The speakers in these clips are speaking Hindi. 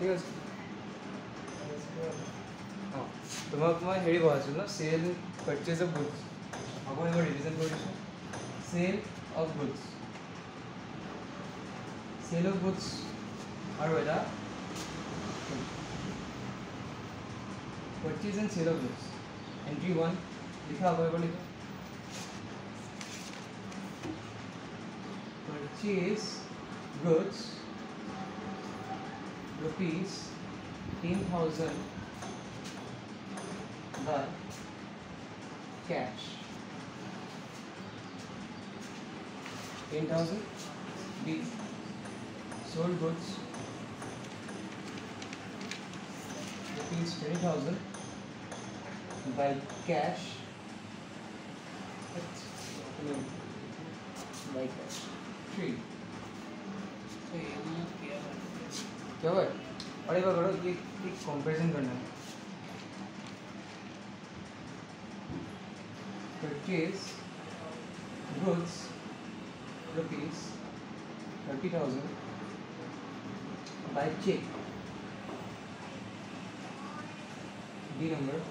ঠিক আছে অঁ তোমাক মই হেৰি পঢ়াইছিলোঁ ন চেল পাৰ্চেজ অফ গুডছ আকৌ এবাৰ ৰিভিজন কৰি দিছোঁ চেল অফ গুডছ চেল অফ গুডছ আৰু এটা পাৰ্চেজ এণ্ড চেল অফ গুডছ এণ্ট্ৰি 1 লিখা আকৌ এবাৰ লিখা purchase goods rupees 10,000 by cash 10,000 B sold goods rupees 20,000 by cash by cash 3 क्या हुआ अरे बार करो ये कंपैरिजन करना है purchase goods rupees 30,000 by cheque डी number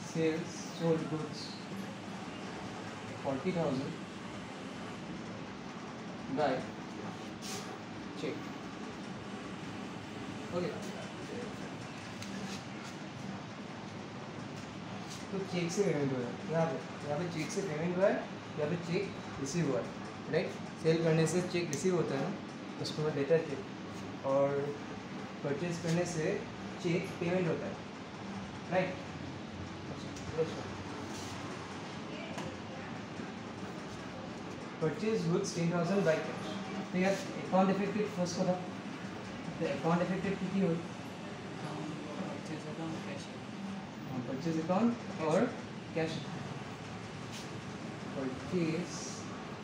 sales sold goods 40,000 by cheque okay तो चेक से पेमेंट हुआ है यहाँ पे चेक से पेमेंट हुआ है यहाँ पे चेक रिसीव हुआ है राइट सेल करने से चेक रिसीव होता है उसको मैं देता है चेक और परचेज करने से चेक पेमेंट होता है right purchase goods 10,000 by cash तो यार अकाउंट इफेक्टिव फर्स्ट को था तो अकाउंट इफेक्टिव की हुई परचेज अकाउंट और कैश परचेज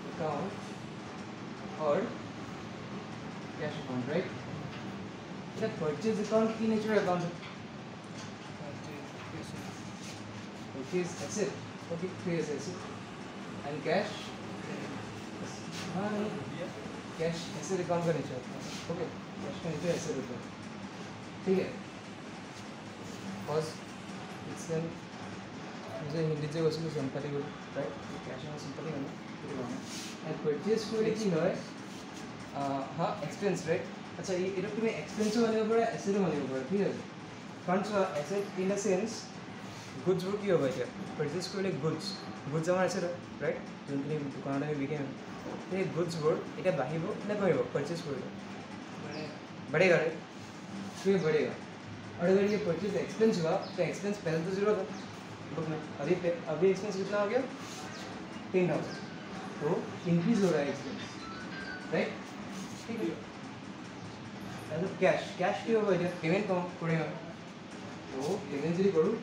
अकाउंट और cash account right purchase account की nature account purchase asset okay clear asset and cash cash asset account का नेचर ओके कैश का नेचर एसेट होता है ठीक है फर्स्ट इसलिए मुझे हिंदी से उसमें संपत्ति को राइट कैश में संपत्ति करना एंड परचेज को की है हाँ एक्सपेंस राइट अच्छा ये तुम्हें एक्सपेंस मानिब पारा एसेटो मानिब पारा ठीक है कारण एसेट इन द सेंस गुड्सबोर की होगा इतना परचेज कर गुड्स गुड्स आम एसेट राइट जो दुकान आम बिकिम तो गुड्सबोर इतना बढ़ ना कम परचेज कर बढ़ेगा राइट तो ये बढ़ेगा और अगर ये परचेज एक्सपेंस हुआ तो एक्सपेंस पहले तो जीरो था बुक में अभी एक्सपेंस कितना हो गया 10,000 तो इंक्रीज हो रहा है एक्सपेंस राइट ठीक है कैश कैश की होगा इतना पेमेंट कम पड़ेगा तो पेमेंट जी करूँ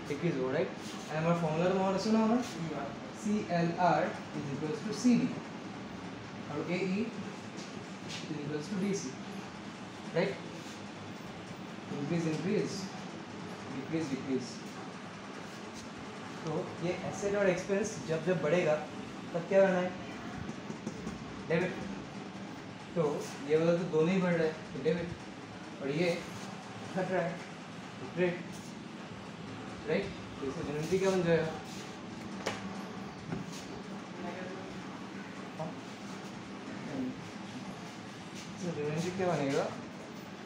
डिक्रीज हो राइट एंड हमारे फॉर्मूला मत आसो ना हमारे CLR is equals to CD और AE is equals to DC right increase increase decrease decrease तो ये एसेट और एक्सपेंस जब जब बढ़ेगा तब क्या करना है डेबिट तो ये वाला तो दोनों ही बढ़ रहा है तो डेबिट और ये घट रहा है तो क्रेडिट राइट तो इसका जनरली क्या बन जाएगा जनरली क्या बनेगा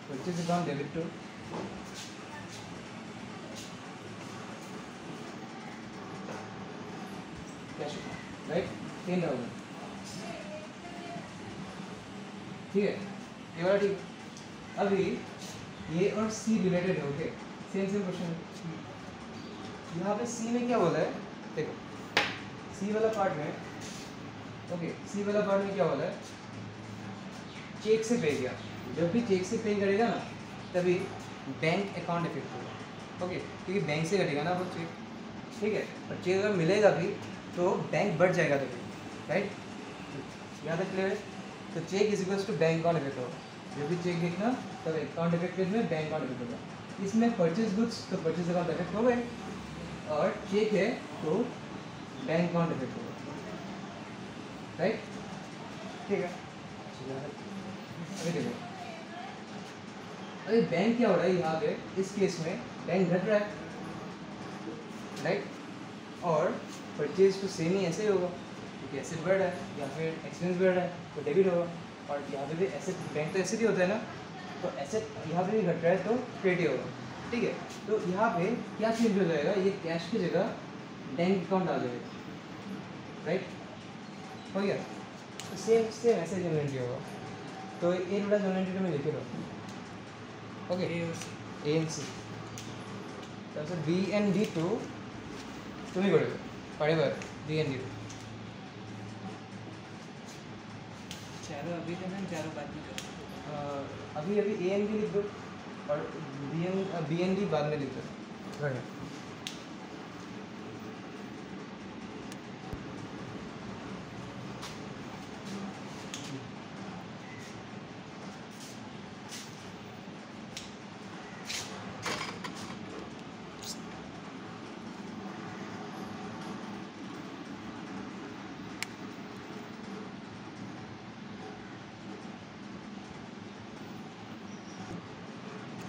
purchase account debit to cash account right 10,000 ठीक है ये वाला ठीक अभी ये और सी रिलेटेड है ओके सेम सेम क्वेश्चन यहाँ पे सी में क्या बोला है देखो सी वाला पार्ट में ओके सी वाला पार्ट में क्या बोला है चेक से पे किया जब भी चेक से पे करेगा ना तभी बैंक अकाउंट इफेक्ट होगा ओके क्योंकि बैंक से कटेगा ना वो चेक ठीक है और चेक अगर मिलेगा भी तो बैंक बढ़ जाएगा तभी राइट यहाँ तक क्लियर है तो cheque is equals to bank account effect होगा जब भी चेक देखना तब अकाउंट इफेक्टेड में बैंक अकाउंट इफेक्ट होगा इसमें परचेज गुड्स तो परचेज अकाउंट इफेक्ट हो गए और चेक है तो बैंक अकाउंट इफेक्ट होगा राइट ठीक है अभी देखो अरे बैंक क्या हो रहा है यहाँ पे, इस केस में बैंक घट रहा है, राइट, और परचेज तो सेम ही ऐसे ही होगा क्योंकि एसेट बढ़ रहा है या फिर एक्सपेंस बढ़ रहा है तो डेबिट होगा, और यहाँ पे भी एसेट, बैंक तो एसेट ही होता है ना, तो एसेट यहाँ पे भी घट रहा है तो क्रेडिट होगा, ठीक है। तो यहाँ पे क्या चेंज हो जाएगा, ये कैश की जगह बैंक अकाउंट आ जाएगा, राइट, हो गया। तो सेम सेम ऐसे जनरेट होगा, तो ये बड़ा जनरेट में लिखे रहो, ओके, ए एन सी তাৰপিছত বি এন ডি টু তুমি কৰিবা পাৰিবা, बी एन डी टू चारों अभी करना है, चारों बाद में करना है? अभी अभी ए एन डी लिख दो और बी एन डी बाद में लिख दो।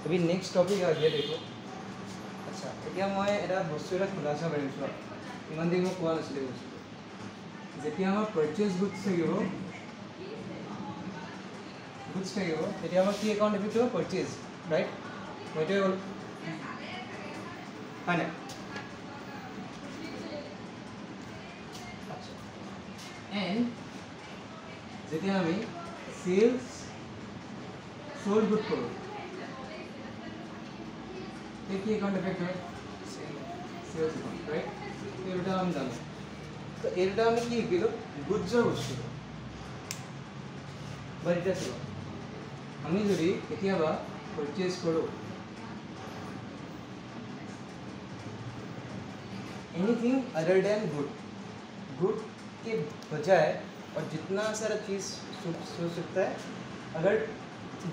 अभी नेक्स्ट टॉपिक आ गया देखो। अच्छा এতিয়া মই এটা বস্তু এটা খুলাসা কৰিছোঁ, ইমান দিন মই কোৱা নাছিলোঁ বস্তুটো। যেতিয়া আমাৰ পাৰচেজ গুডছ থাকিব, তেতিয়া আমাৰ কি একাউণ্ট এফেক্ট হ'ব, পাৰচেজ, ৰাইট, মই এইটোৱে ক'লোঁ হয় নাই? আচ্ছা, এণ্ড যেতিয়া আমি সেলস সোল্ড গুড কৰোঁ एक ही अकाउंट इफेक्ट है, सेल्स अकाउंट, राइट। तो এটা আমি জানো, তো এটা আমি কি কিলো গুডজৰ বস্তু, বাট এটা ছিল আমি যদি কেতিয়াবা পারচেজ কৰোঁ एनीथिंग अदर देन गुड के बजाय और जितना सारा चीज़ सोच सकता है, अगर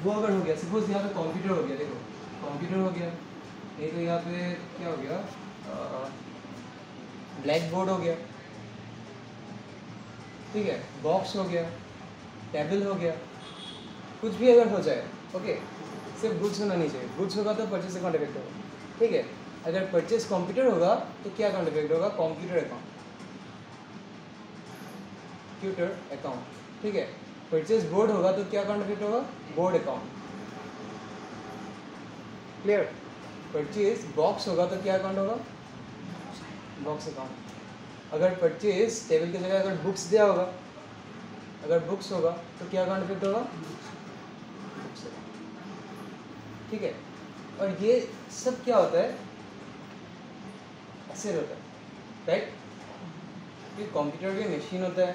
वो अगर हो गया, सपोज यहाँ पे कंप्यूटर हो गया, देखो कंप्यूटर हो गया, ये तो यहाँ पे क्या हो गया, ब्लैक बोर्ड हो गया, ठीक है, बॉक्स हो गया, टेबल हो गया, कुछ भी अगर हो जाए, ओके, सिर्फ गुड्स होना नहीं चाहिए, गुड्स होगा तो परचेज अकाउंट इफेक्ट होगा, ठीक है। अगर परचेज कंप्यूटर होगा तो क्या अकाउंट इफेक्ट होगा, कंप्यूटर अकाउंट, ठीक है। परचेज बोर्ड होगा तो क्या अकाउंट इफेक्ट होगा, board account, clear. Purchase box होगा तो क्या अकाउंट होगा, बॉक्स अकाउंट। अगर परचेज टेबल की जगह अगर बुक्स दिया होगा, अगर बुक्स होगा तो क्या अकाउंट इफेक्ट होगा, बुक्स अकाउंट, ठीक है। और ये सब क्या होता है, ऐसे होता है, राइट। ये कंप्यूटर भी मशीन होता है,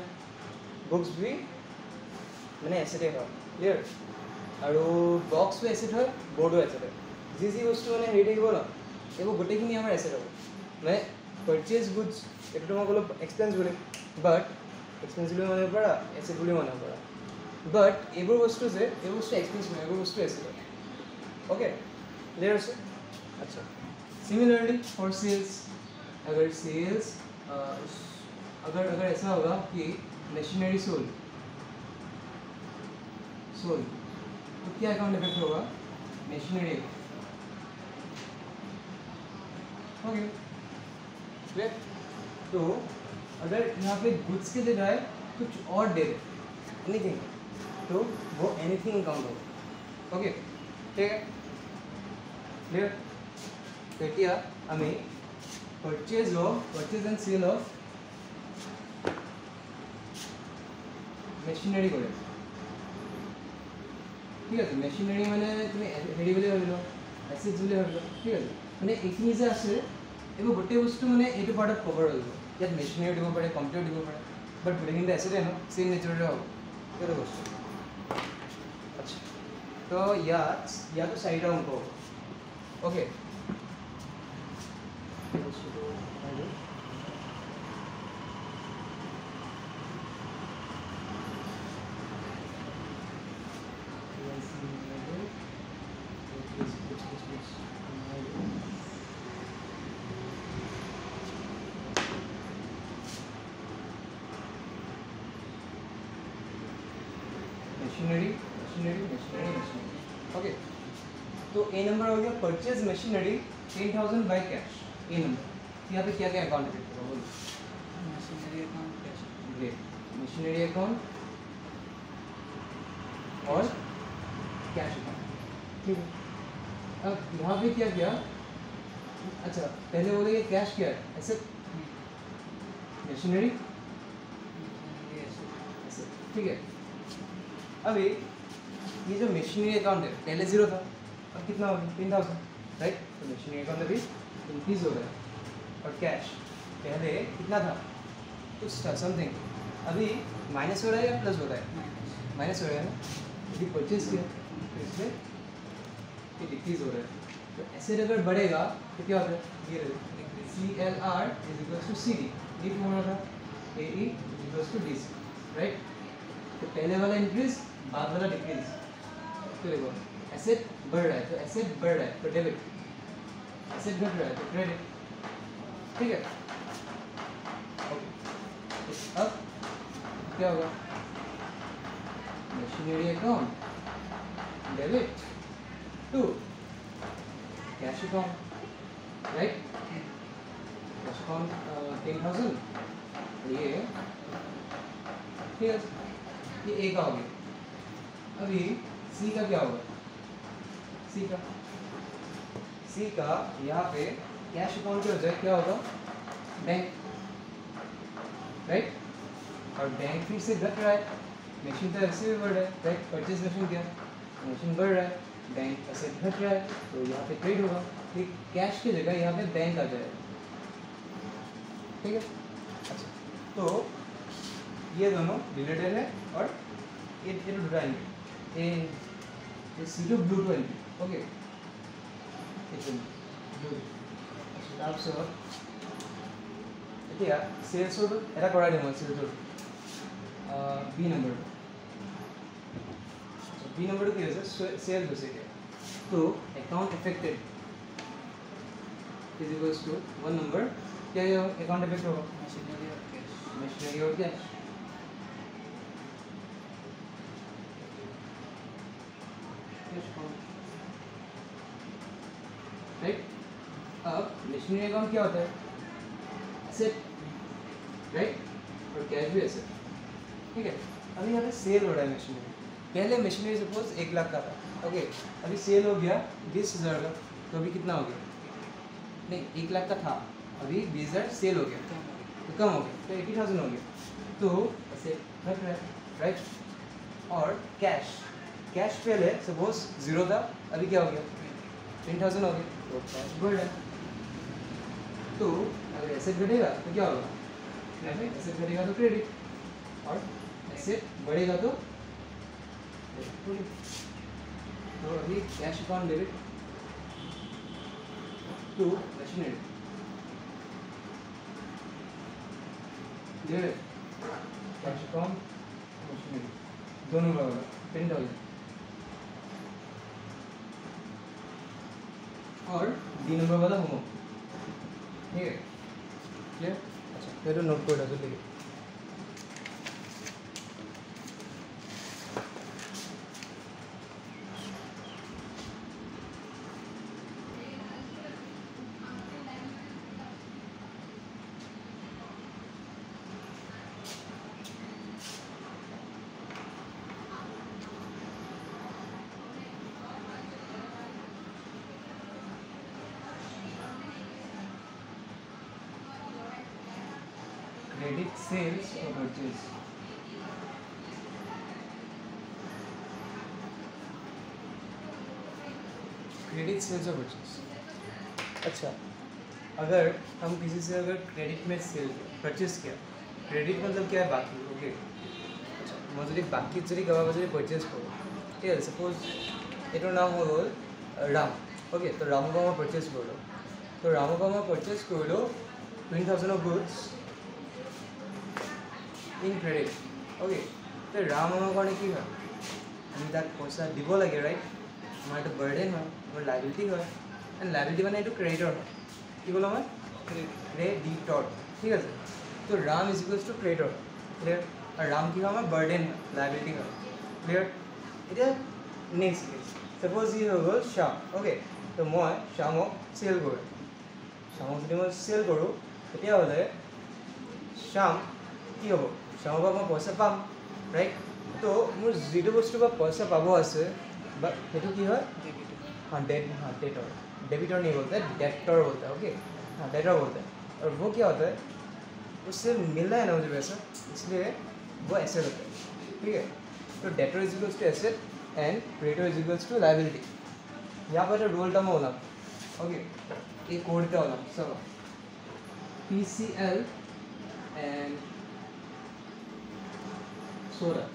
बुक्स भी मैंने ऐसे देखा, क्लियर। और बॉक्स भी ऐसे है, बोर्ड भी ऐसे है, जी जी बस्तु मैंने हेरी থাকিব না এইবোৰ গোটেইখিনি আমাৰ এসেট হ'ব, মানে পারচেজ গুডছ এইটো মই ক'লো এক্সপেন্স বুলি, বাট এক্সপেন্স বুলি মানিব পাৰা, এসেট বুলি মানিব পাৰা, বাট এইবোৰ বস্তু যে এই বস্তু এক্সপেন্স নহয়, এইবোৰ বস্তু এসেট হয়, ओके, क्लियर আছে। अच्छा, सिमिलरली फॉर सेल्स, अगर सेल्स अगर ऐसा होगा कि मशीनरी सोल्ड तो क्या अकाउंट इफेक्ट होगा, मशीनरी, ओके, क्लियर। तो अगर यहाँ पे गुड्स की जगह कुछ और दे दे, एनीथिंग, तो वो एनीथिंग अकाउंट होगा, ओके, ठीक है, क्लियर। तो এতিয়া আমি purchase and sale of machinery करे, ठीक है। मेशिनरी माने तुम हेरी बोली भाविल, एसेट्स बोली भाविल, ठीक है। माने এইখিনি যে আছে এইবোৰ গোটেই বস্তু মানে এইটো পাৰ্টত কভাৰ হৈ যাব, ইয়াত মেচিনাৰী দিব পাৰে, কম্পিউটাৰ দিব পাৰে, বাট গোটেইখিনি এছেটে ন, সেম নেচাৰৰে হ'ব এইটো বস্তু। আচ্ছা, তো ইয়াতো চাৰিটা অংক হ'ব, ओके। Machinery, okay. तो ए नंबर हो गया purchase machinery 10,000 by cash, A number. यहाँ पे क्या क्या अकाउंट इफेक्ट होगा बोलो? Machinery account cash. Great, machinery account और कैश अकाउंट, ठीक है। अब यहाँ पे क्या किया, अच्छा पहले बोलेंगे कैश क्या है, ऐसे मशीनरी ऐसे, ठीक है। अभी ये जो मशीनरी अकाउंट है पहले 0 था, अब कितना हो गया 10,000, राइट। तो मशीनरी अकाउंट अभी इंक्रीज हो गया। और कैश पहले कितना था, कुछ था समथिंग, अभी माइनस हो रहा है या प्लस हो रहा है? माइनस हो रहा है ना, यदि परचेज किया तो इसमें ये डिक्रीज हो रहा है। तो ऐसे अगर बढ़ेगा तो क्या होता है, ये CLR is equal to CD, ये क्या होना था AE is equal to DC, right. तो पहले वाला इंक्रीज, बाद वाला डिक्रीज। तो देखो एसेट बढ़ रहा है तो एसेट बढ़ रहा है तो डेबिट, एसेट घट रहा है तो क्रेडिट, ठीक है। ओके, अब क्या होगा, machinery account debit to cash account, right. Cash account 10,000, ये ठीक है, ये ए का हो गया। अभी सी का क्या होगा, सी का यहाँ पे कैश अकाउंट की वजह क्या होगा, बैंक, राइट। और बैंक फिर से घट रहा है, मशीन तो ऐसे भी बढ़ रहा है, राइट। परचेज मशीन क्या, मशीन बढ़ रहा है, बैंक ऐसे घट रहा है, तो यहाँ पे ट्रेड होगा, ठीक। कैश की जगह यहाँ पे बैंक आ जाएगा, ठीक है। अच्छा, तो ये दोनों रिलेटेड है और ये ढूंढाएंगे, ये C2 blue to NP, okay. এতিয়া সেলসৰ এটা কৰাই দিম, সেলসৰ বি নম্বৰটো কি হৈছে, সেলস হৈছে এতিয়া। তো account affected is equals to 1 number, क्या ये अकाउंट इफेक्ट होगा, मशीनरी और कैश। मशीनरी और कैश, राइट। अब मशीनरी अकाउंट क्या होता है, एसेट, राइट, और कैश भी एसेट, ठीक है। अभी यहाँ पे सेल हो रहा है मशीनरी, पहले मशीनरी सपोज 1 लाख का था, ओके। अभी सेल हो गया 20,000 का, तो अभी कितना हो गया, नहीं 1 लाख का था, अभी 20,000 सेल हो गया तो कम हो गया, तो 80,000 हो गया, तो ऐसे घट रहा है, राइट। और कैश पहले सपोज 0 था, अभी क्या हो गया 10,000 हो गया, तो कैश बढ़ रहा है। तो अगर एसेट घटेगा तो क्या होगा, एसेट घटेगा तो क्रेडिट, और एसेट बढ़ेगा तो अभी cash account debit to machinery, cash account machinery दोनों का होगा 10,000, और डी नंबर वाला होमो, ठीक है, क्लियर। अच्छा फिर नोट कर डाल लीजिए, क्रेडिट सेल्स और परचेज, क्रेडिट सेल्स और परचेज। अच्छा अगर हम किसी से अगर क्रेडिट में सेल परचेज किया, क्रेडिट मतलब क्या है, बाकी, ओके। अच्छा मैं যদি বাকি যদি কাৰোবাৰ যদি परचेज কৰোঁ, ঠিক আছে, सपोज এইটোৰ নাম হৈ গ'ল ৰাম, ओके। तो रामक मैं परचेज कर, तो रामक मैं परचेज कर 20,000 of goods in credit, okay. तो राम आमार कारण कि है, আমি তাক পইচা দিব লাগে, राइट। আমার এটা বার্ডেন হয়, আমার লাইবিলিটি হয়, এন্ড লাইবিলিটি মানে এটা ক্রেডিটর হয়, কি বললাম আমি, ক্রেডিটর, ঠিক আছে। তো Ram is equals to creditor, clear. আর রাম কি হয়, আমার বার্ডেন হয়, লাইবিলিটি হয়, ক্লিয়ার। এটা নেক্সট কেছ সাপ'জ ই হৈ গ'ল শ্যাম অ'কে তো মই শ্যামক চেল কৰোঁ শ্যামক যদি মই চেল কৰোঁ তেতিয়াহ'লে শ্যাম কি হ'ব শ্যামৰ পৰা মই পইচা পাম ৰাইট তো মোৰ যিটো বস্তুৰ পৰা পইচা পাব আছে বা সেইটো কি হয় हाँ डेटर डेबिटर नहीं बोलते डेटर बोलते हैं ओके हाँ डेटर बोलते हैं और वो क्या होता है उससे मिल रहा है ना मुझे पैसा इसलिए वो एसेट होता है ठीक है तो debtor is equals to asset and creditor is equals to liability यहाँ पर जो रोल टर्म होला ओके ये कोड का होला सब PCL एंड सोडा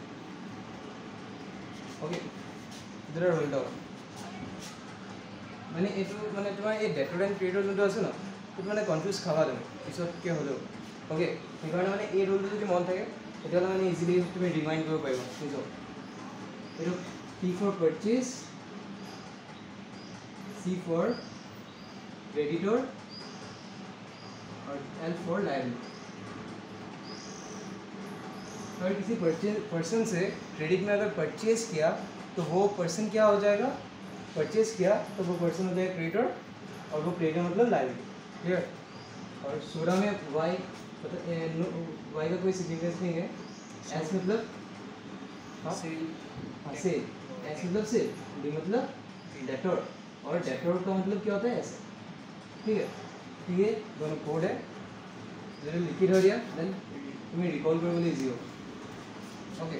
ओके इधर रोल टर्म মানে এইটো মানে তোমাৰ এই ডেটৰ এণ্ড ক্ৰেডিটৰ যোনটো আছে ন সেইটো মানে কনফিউজ খাবা তুমি পিছতকৈ হ'লেও অ'কে সেইকাৰণে মানে এই ৰোলটো যদি মন থাকে তেতিয়াহ'লে মানে ইজিলি তুমি ৰিমাইণ্ড কৰিব পাৰিবা নিজক এইটো P for purchase C for creditor और L फॉर लायबिलिटी अगर किसी पर्सन से क्रेडिट में अगर परचेज किया तो वो पर्सन क्या हो जाएगा परचेज किया तो वो पर्सन हो जाएगा क्रेडिटर और वो क्रेडिटर मतलब लायबिलिटी क्लियर और सोडा में वाई मतलब वाई का कोई सिग्निफिकेंस नहीं है एस मतलब हाँ सेल एस मतलब सेल डी मतलब डेटर और डेटर का मतलब क्या होता है ऐसे ठीक है तो ये दोनों कोड है जो लिखित हो गया देन तुम्हें रिकॉल करने के लिए इजी हो ओके